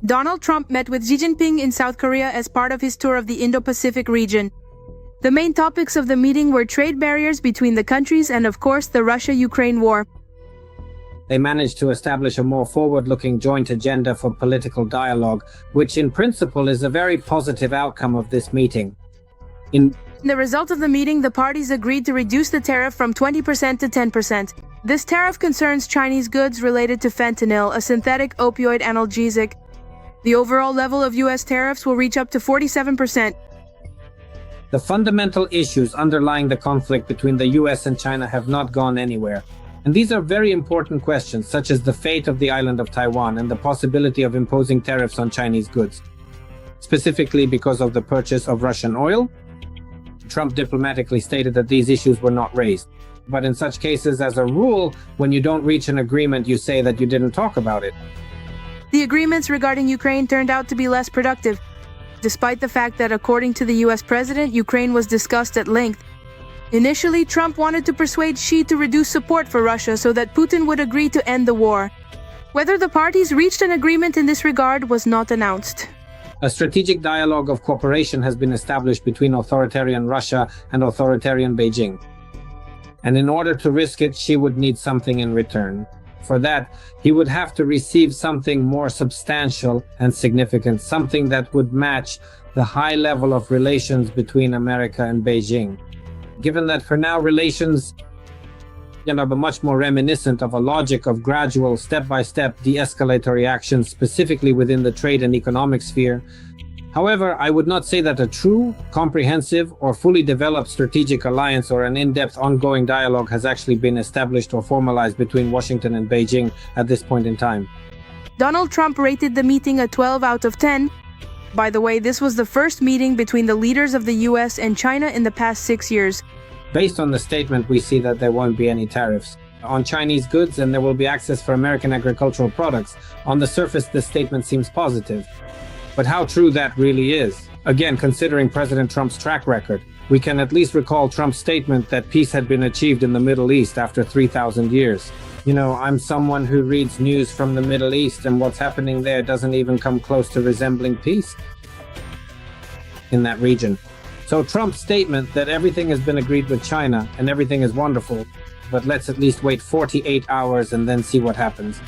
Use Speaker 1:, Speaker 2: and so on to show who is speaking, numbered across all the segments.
Speaker 1: Donald Trump met with Xi Jinping in South Korea as part of his tour of the Indo-Pacific region. The main topics of the meeting were trade barriers between the countries and, of course, the Russia-Ukraine war.
Speaker 2: They managed to establish a more forward-looking joint agenda for political dialogue, which in principle is a very positive outcome of this meeting. In
Speaker 1: the result of the meeting, the parties agreed to reduce the tariff from 20% to 10%. This tariff concerns Chinese goods related to fentanyl, a synthetic opioid analgesic. The overall level of U.S. tariffs will reach up to 47%.
Speaker 2: The fundamental issues underlying the conflict between the US and China have not gone anywhere. And these are very important questions, such as the fate of the island of Taiwan and the possibility of imposing tariffs on Chinese goods. Specifically because of the purchase of Russian oil, Trump diplomatically stated that these issues were not raised. But in such cases, as a rule, when you don't reach an agreement, you say that you didn't talk about it.
Speaker 1: The agreements regarding Ukraine turned out to be less productive, despite the fact that, according to the US president, Ukraine was discussed at length. Initially, Trump wanted to persuade Xi to reduce support for Russia so that Putin would agree to end the war. Whether the parties reached an agreement in this regard was not announced.
Speaker 2: A strategic dialogue of cooperation has been established between authoritarian Russia and authoritarian Beijing. And in order to risk it, Xi would need something in return. For that, he would have to receive something more substantial and significant, something that would match the high level of relations between America and Beijing. Given that for now relations are much more reminiscent of a logic of gradual, step-by-step de-escalatory actions, specifically within the trade and economic sphere. However, I would not say that a true, comprehensive, or fully developed strategic alliance or an in-depth ongoing dialogue has actually been established or formalized between Washington and Beijing at this point in time.
Speaker 1: Donald Trump rated the meeting a 12 out of 10. By the way, this was the first meeting between the leaders of the US and China in the past 6 years.
Speaker 2: Based on the statement, we see that there won't be any tariffs on Chinese goods and there will be access for American agricultural products. On the surface, this statement seems positive. But how true that really is? Again, considering President Trump's track record, we can at least recall Trump's statement that peace had been achieved in the Middle East after 3,000 years. I'm someone who reads news from the Middle East, and what's happening there doesn't even come close to resembling peace in that region. So Trump's statement that everything has been agreed with China and everything is wonderful, but let's at least wait 48 hours and then see what happens.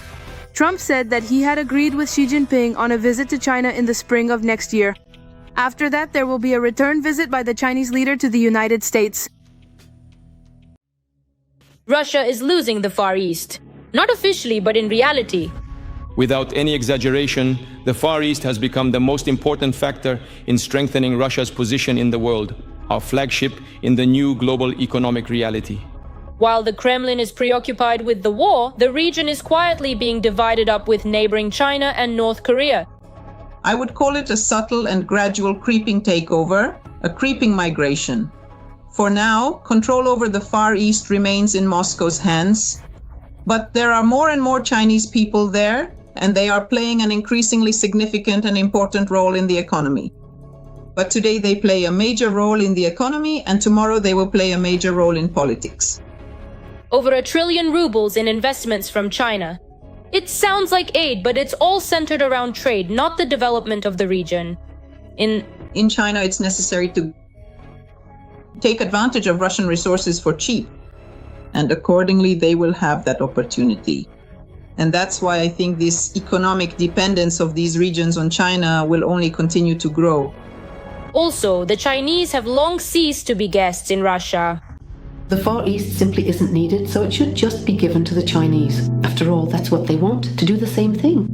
Speaker 1: Trump said that he had agreed with Xi Jinping on a visit to China in the spring of next year. After that, there will be a return visit by the Chinese leader to the United States.
Speaker 3: Russia is losing the Far East. Not officially, but in reality.
Speaker 4: Without any exaggeration, the Far East has become the most important factor in strengthening Russia's position in the world, our flagship in the new global economic reality.
Speaker 3: While the Kremlin is preoccupied with the war, the region is quietly being divided up with neighboring China and North Korea.
Speaker 5: I would call it a subtle and gradual creeping takeover, a creeping migration. For now, control over the Far East remains in Moscow's hands, but there are more and more Chinese people there, and they are playing an increasingly significant and important role in the economy. But today they play a major role in the economy, and tomorrow they will play a major role in politics.
Speaker 3: Over 1 trillion rubles in investments from China. It sounds like aid, but it's all centered around trade, not the development of the region.
Speaker 5: In China, it's necessary to take advantage of Russian resources for cheap, and accordingly, they will have that opportunity. And that's why I think this economic dependence of these regions on China will only continue to grow.
Speaker 3: Also, the Chinese have long ceased to be guests in Russia.
Speaker 6: The Far East simply isn't needed, so it should just be given to the Chinese. After all, that's what they want, to do the same thing.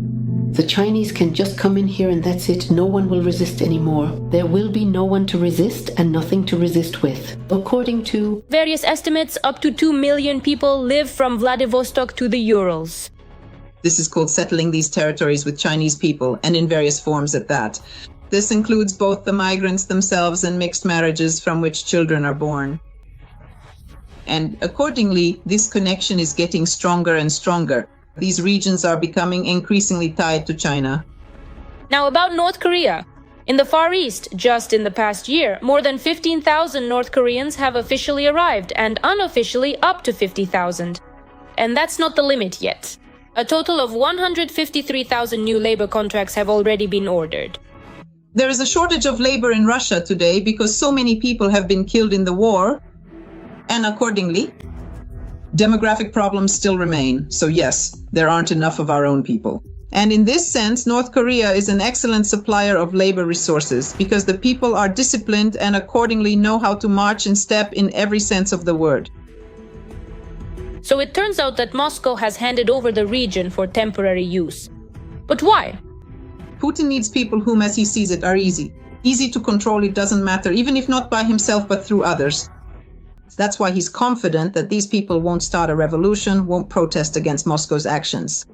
Speaker 6: The Chinese can just come in here and that's it. No one will resist anymore. There will be no one to resist and nothing to resist with. According to
Speaker 3: various estimates, up to 2 million people live from Vladivostok to the Urals.
Speaker 5: This is called settling these territories with Chinese people, and in various forms at that. This includes both the migrants themselves and mixed marriages from which children are born. And accordingly, this connection is getting stronger and stronger. These regions are becoming increasingly tied to China.
Speaker 3: Now about North Korea. In the Far East, just in the past year, more than 15,000 North Koreans have officially arrived, and unofficially up to 50,000. And that's not the limit yet. A total of 153,000 new labor contracts have already been ordered.
Speaker 5: There is a shortage of labor in Russia today because so many people have been killed in the war, and accordingly, demographic problems still remain. So yes, there aren't enough of our own people. And in this sense, North Korea is an excellent supplier of labor resources because the people are disciplined and accordingly know how to march in step in every sense of the word.
Speaker 3: So it turns out that Moscow has handed over the region for temporary use. But why?
Speaker 5: Putin needs people whom, as he sees it, are easy. Easy to control, it doesn't matter, even if not by himself, but through others. That's why he's confident that these people won't start a revolution, won't protest against Moscow's actions.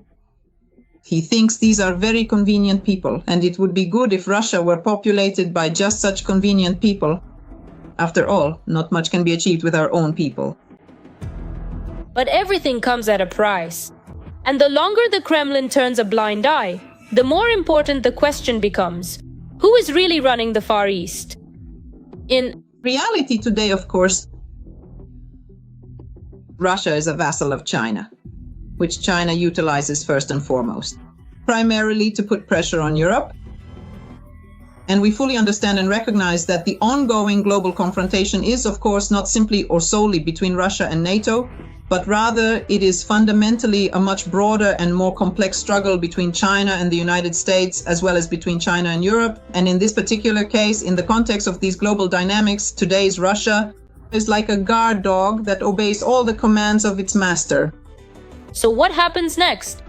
Speaker 5: He thinks these are very convenient people, and it would be good if Russia were populated by just such convenient people. After all, not much can be achieved with our own people.
Speaker 3: But everything comes at a price. And the longer the Kremlin turns a blind eye, the more important the question becomes, who is really running the Far East? In
Speaker 5: reality today, of course, Russia is a vassal of China, which China utilizes first and foremost, primarily to put pressure on Europe. And we fully understand and recognize that the ongoing global confrontation is, of course, not simply or solely between Russia and NATO, but rather it is fundamentally a much broader and more complex struggle between China and the United States, as well as between China and Europe. And in this particular case, in the context of these global dynamics, today's Russia is like a guard dog that obeys all the commands of its master.
Speaker 3: So what happens next?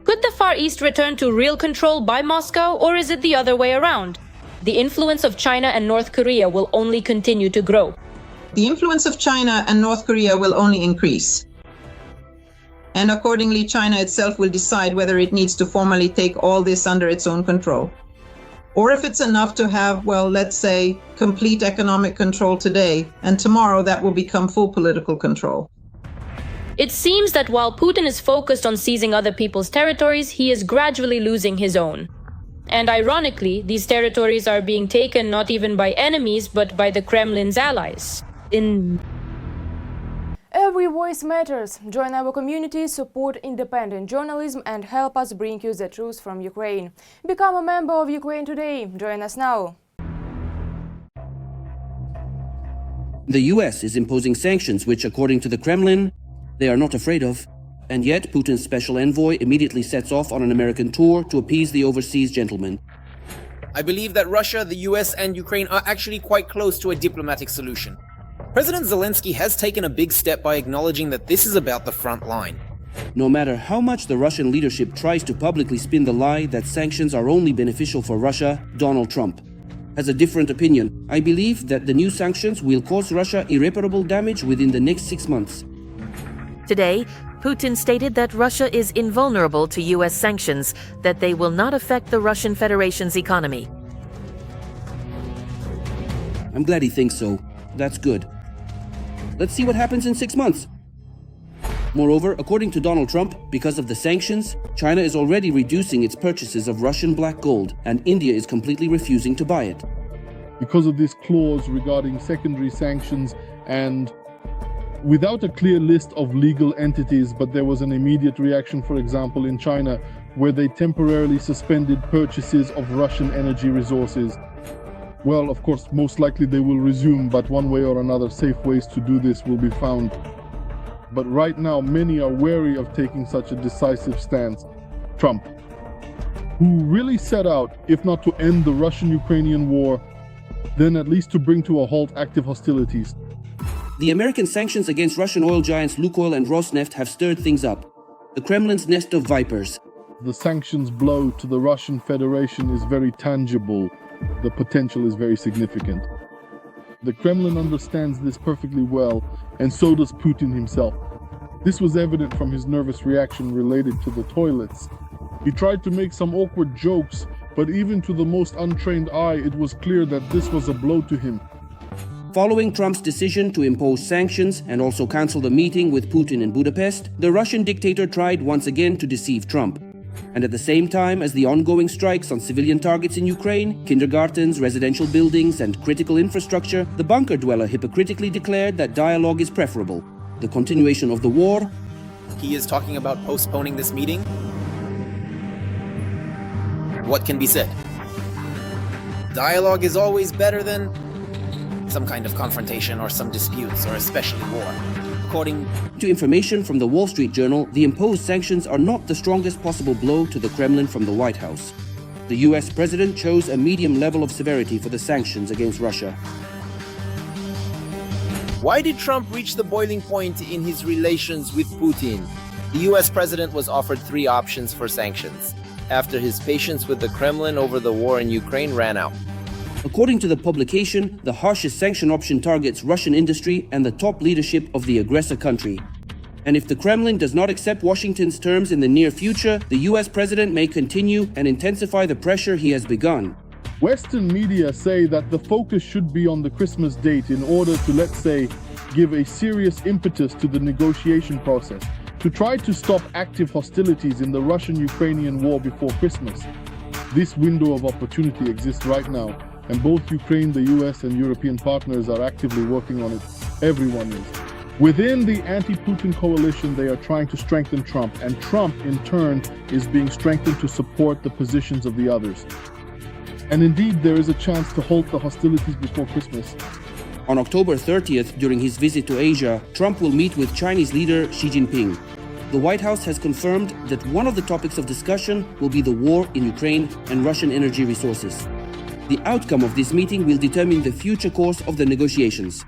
Speaker 3: Could the Far East return to real control by Moscow, or is it the other way around? The influence of China and North Korea will only continue to grow.
Speaker 5: The influence of China and North Korea will only increase. And accordingly, China itself will decide whether it needs to formally take all this under its own control. Or if it's enough to have, well, let's say, complete economic control today, and tomorrow that will become full political control.
Speaker 3: It seems that while Putin is focused on seizing other people's territories, he is gradually losing his own. And ironically, these territories are being taken not even by enemies, but by the Kremlin's allies.
Speaker 1: Every voice matters. Join our community, support independent journalism and help us bring you the truth from Ukraine. Become a member of Ukraine Today. Join us now.
Speaker 7: The US is imposing sanctions which, according to the Kremlin, they are not afraid of. And yet, Putin's special envoy immediately sets off on an American tour to appease the overseas gentleman.
Speaker 8: I believe that Russia, the US, and Ukraine are actually quite close to a diplomatic solution. President Zelensky has taken a big step by acknowledging that this is about the front line.
Speaker 7: No matter how much the Russian leadership tries to publicly spin the lie that sanctions are only beneficial for Russia, Donald Trump has a different opinion. I believe that the new sanctions will cause Russia irreparable damage within the next 6 months.
Speaker 9: Today, Putin stated that Russia is invulnerable to U.S. sanctions, that they will not affect the Russian Federation's economy.
Speaker 7: I'm glad he thinks so. That's good. Let's see what happens in 6 months. Moreover, according to Donald Trump, because of the sanctions, China is already reducing its purchases of Russian black gold, and India is completely refusing to buy it.
Speaker 10: Because of this clause regarding secondary sanctions, and without a clear list of legal entities, but there was an immediate reaction, for example, in China, where they temporarily suspended purchases of Russian energy resources. Well, of course, most likely they will resume, but one way or another, safe ways to do this will be found. But right now, many are wary of taking such a decisive stance. Trump, who really set out, if not to end the Russian-Ukrainian war, then at least to bring to a halt active hostilities.
Speaker 7: The American sanctions against Russian oil giants Lukoil and Rosneft have stirred things up. The Kremlin's nest of vipers.
Speaker 10: The sanctions blow to the Russian Federation is very tangible. The potential is very significant. The Kremlin understands this perfectly well, and so does Putin himself. This was evident from his nervous reaction related to the toilets. He tried to make some awkward jokes, but even to the most untrained eye, it was clear that this was a blow to him.
Speaker 7: Following Trump's decision to impose sanctions and also cancel the meeting with Putin in Budapest, the Russian dictator tried once again to deceive Trump. And at the same time as the ongoing strikes on civilian targets in Ukraine, kindergartens, residential buildings, and critical infrastructure, the bunker dweller hypocritically declared that dialogue is preferable. The continuation of the war
Speaker 8: he is talking about postponing this meeting? What can be said? Dialogue is always better than some kind of confrontation or some disputes, or especially war. According
Speaker 7: to information from the Wall Street Journal, the imposed sanctions are not the strongest possible blow to the Kremlin from the White House. The US president chose a medium level of severity for the sanctions against Russia.
Speaker 8: Why did Trump reach the boiling point in his relations with Putin? The US president was offered 3 options for sanctions after his patience with the Kremlin over the war in Ukraine ran out.
Speaker 7: According to the publication, the harshest sanction option targets Russian industry and the top leadership of the aggressor country. And if the Kremlin does not accept Washington's terms in the near future, the US president may continue and intensify the pressure he has begun.
Speaker 10: Western media say that the focus should be on the Christmas date in order to, let's say, give a serious impetus to the negotiation process, to try to stop active hostilities in the Russian-Ukrainian war before Christmas. This window of opportunity exists right now, and both Ukraine, the US, and European partners are actively working on it. Everyone is. Within the anti-Putin coalition, they are trying to strengthen Trump, and Trump, in turn, is being strengthened to support the positions of the others. And indeed, there is a chance to halt the hostilities before Christmas.
Speaker 7: On October 30th, during his visit to Asia, Trump will meet with Chinese leader Xi Jinping. The White House has confirmed that one of the topics of discussion will be the war in Ukraine and Russian energy resources. The outcome of this meeting will determine the future course of the negotiations.